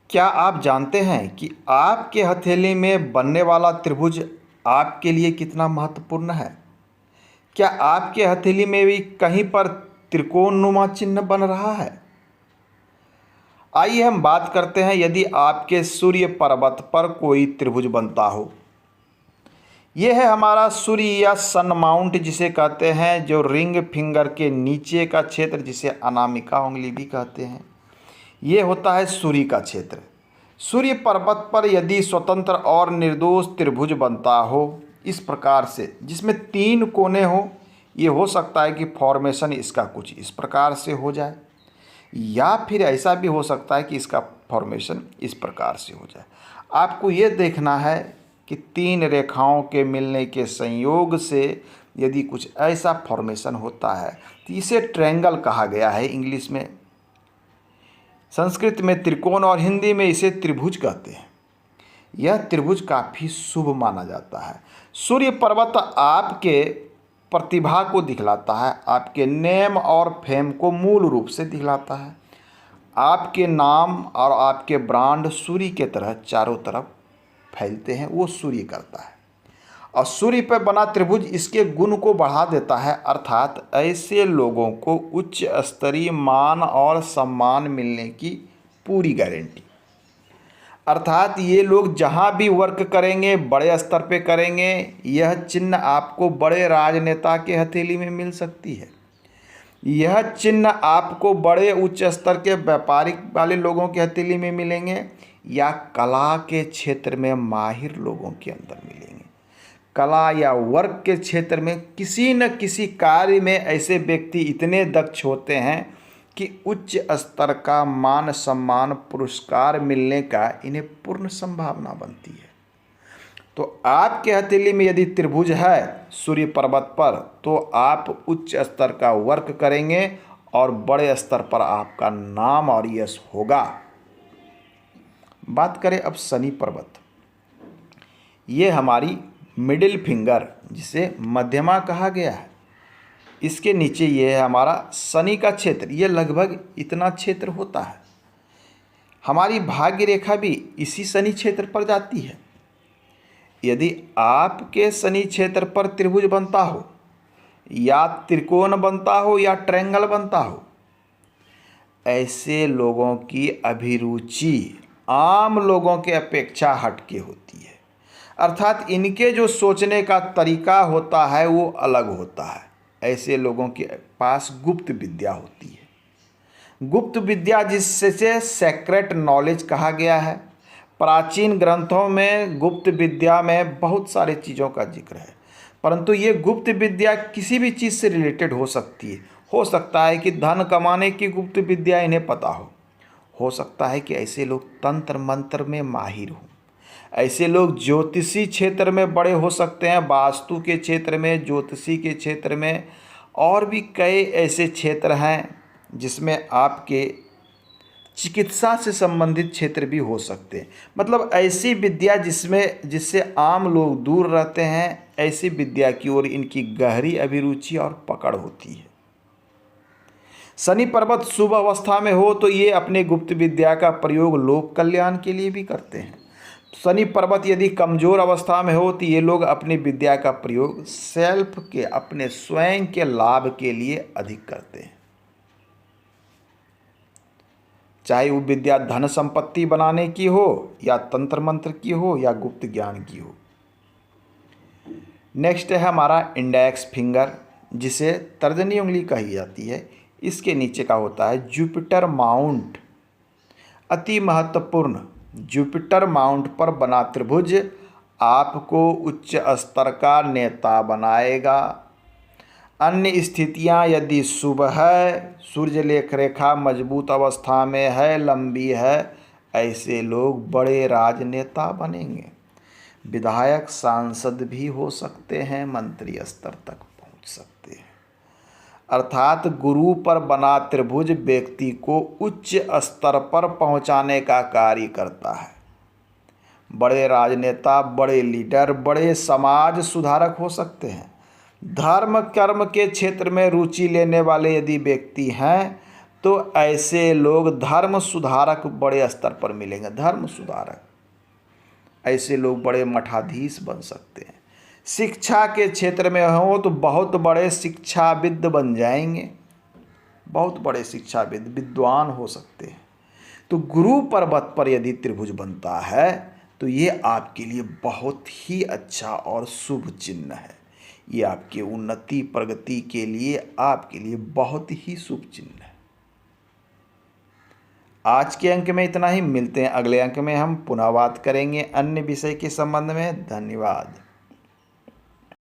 क्या आप जानते हैं कि आपके हथेली में बनने वाला त्रिभुज आपके लिए कितना महत्वपूर्ण है? क्या आपके हथेली में भी कहीं पर त्रिकोणनुमा चिन्ह बन रहा है? आइए हम बात करते हैं यदि आपके सूर्य पर्वत पर कोई त्रिभुज बनता हो। यह है हमारा सूर्य या सन माउंट जिसे कहते हैं, जो रिंग फिंगर के नीचे का क्षेत्र जिसे अनामिका उंगली भी कहते हैं, ये होता है सूर्य का क्षेत्र। सूर्य पर्वत पर यदि स्वतंत्र और निर्दोष त्रिभुज बनता हो इस प्रकार से, जिसमें 3 कोने हो, ये हो सकता है कि फॉर्मेशन इसका कुछ इस प्रकार से हो जाए, या फिर ऐसा भी हो सकता है कि इसका फॉर्मेशन इस प्रकार से हो जाए। आपको ये देखना है कि 3 रेखाओं के मिलने के संयोग से यदि कुछ ऐसा फॉर्मेशन होता है तो इसे ट्रायंगल कहा गया है। इंग्लिश में, संस्कृत में त्रिकोण और हिंदी में इसे त्रिभुज कहते हैं। यह त्रिभुज काफ़ी शुभ माना जाता है। सूर्य पर्वत आपके प्रतिभा को दिखलाता है, आपके नेम और फेम को मूल रूप से दिखलाता है। आपके नाम और आपके ब्रांड सूर्य के तरह चारों तरफ फैलते हैं, वो सूर्य करता है। और सूर्य पर बना त्रिभुज इसके गुण को बढ़ा देता है, अर्थात ऐसे लोगों को उच्च स्तरीय मान और सम्मान मिलने की पूरी गारंटी। अर्थात ये लोग जहाँ भी वर्क करेंगे बड़े स्तर पे करेंगे। यह चिन्ह आपको बड़े राजनेता के हथेली में मिल सकती है। यह चिन्ह आपको बड़े उच्च स्तर के व्यापारिक वाले लोगों के हथेली में मिलेंगे, या कला के क्षेत्र में माहिर लोगों के अंदर मिलेंगे। कला या वर्क के क्षेत्र में किसी न किसी कार्य में ऐसे व्यक्ति इतने दक्ष होते हैं कि उच्च स्तर का मान सम्मान पुरस्कार मिलने का इन्हें पूर्ण संभावना बनती है। तो आपके हथेली में यदि त्रिभुज है सूर्य पर्वत पर, तो आप उच्च स्तर का वर्क करेंगे और बड़े स्तर पर आपका नाम और यश होगा। बात करें अब शनि पर्वत। ये हमारी मिडिल फिंगर जिसे मध्यमा कहा गया है, इसके नीचे ये है हमारा शनि का क्षेत्र। ये लगभग इतना क्षेत्र होता है। हमारी भाग्य रेखा भी इसी शनि क्षेत्र पर जाती है। यदि आपके शनि क्षेत्र पर त्रिभुज बनता हो, या त्रिकोण बनता हो, या ट्रायंगल बनता हो, ऐसे लोगों की अभिरुचि आम लोगों के अपेक्षा हटके होती है। अर्थात इनके जो सोचने का तरीका होता है वो अलग होता है। ऐसे लोगों के पास गुप्त विद्या होती है। गुप्त विद्या जिससे सेक्रेट नॉलेज कहा गया है। प्राचीन ग्रंथों में गुप्त विद्या में बहुत सारे चीज़ों का जिक्र है, परंतु ये गुप्त विद्या किसी भी चीज़ से रिलेटेड हो सकती है। हो सकता है कि धन कमाने की गुप्त विद्या इन्हें पता हो सकता है कि ऐसे लोग तंत्र मंत्र में माहिर हों। ऐसे लोग ज्योतिषी क्षेत्र में बड़े हो सकते हैं, वास्तु के क्षेत्र में, ज्योतिषी के क्षेत्र में, और भी कई ऐसे क्षेत्र हैं जिसमें आपके चिकित्सा से संबंधित क्षेत्र भी हो सकते हैं। मतलब ऐसी विद्या जिससे आम लोग दूर रहते हैं, ऐसी विद्या की ओर इनकी गहरी अभिरुचि और पकड़ होती है। शनि पर्वत शुभ अवस्था में हो तो ये अपने गुप्त विद्या का प्रयोग लोक कल्याण के लिए भी करते हैं। शनि पर्वत यदि कमज़ोर अवस्था में हो तो ये लोग अपनी विद्या का प्रयोग सेल्फ के, अपने स्वयं के लाभ के लिए अधिक करते हैं। चाहे वो विद्या धन संपत्ति बनाने की हो, या तंत्र मंत्र की हो, या गुप्त ज्ञान की हो। नेक्स्ट है हमारा इंडेक्स फिंगर जिसे तर्जनी उंगली कही जाती है। इसके नीचे का होता है जुपिटर माउंट। अति महत्वपूर्ण, जुपिटर माउंट पर बना त्रिभुज आपको उच्च स्तर का नेता बनाएगा। अन्य स्थितियां यदि शुभ है, सूर्य लेख रेखा मजबूत अवस्था में है, लंबी है, ऐसे लोग बड़े राजनेता बनेंगे। विधायक, सांसद भी हो सकते हैं, मंत्री स्तर तक पहुंच सकते हैं। अर्थात गुरु पर बना त्रिभुज व्यक्ति को उच्च स्तर पर पहुंचाने का कार्य करता है। बड़े राजनेता, बड़े लीडर, बड़े समाज सुधारक हो सकते हैं। धर्म कर्म के क्षेत्र में रुचि लेने वाले यदि व्यक्ति हैं तो ऐसे लोग धर्म सुधारक बड़े स्तर पर मिलेंगे। धर्म सुधारक, ऐसे लोग बड़े मठाधीश बन सकते हैं। शिक्षा के क्षेत्र में हो तो बहुत बड़े शिक्षाविद बन जाएंगे, बहुत बड़े शिक्षाविद विद्वान हो सकते हैं। तो गुरु पर्वत पर यदि त्रिभुज बनता है तो ये आपके लिए बहुत ही अच्छा और शुभ चिन्ह है। ये आपके उन्नति प्रगति के लिए, आपके लिए बहुत ही शुभ चिन्ह है। आज के अंक में इतना ही। मिलते हैं अगले अंक में, हम पुनः बात करेंगे अन्य विषय के संबंध में। धन्यवाद।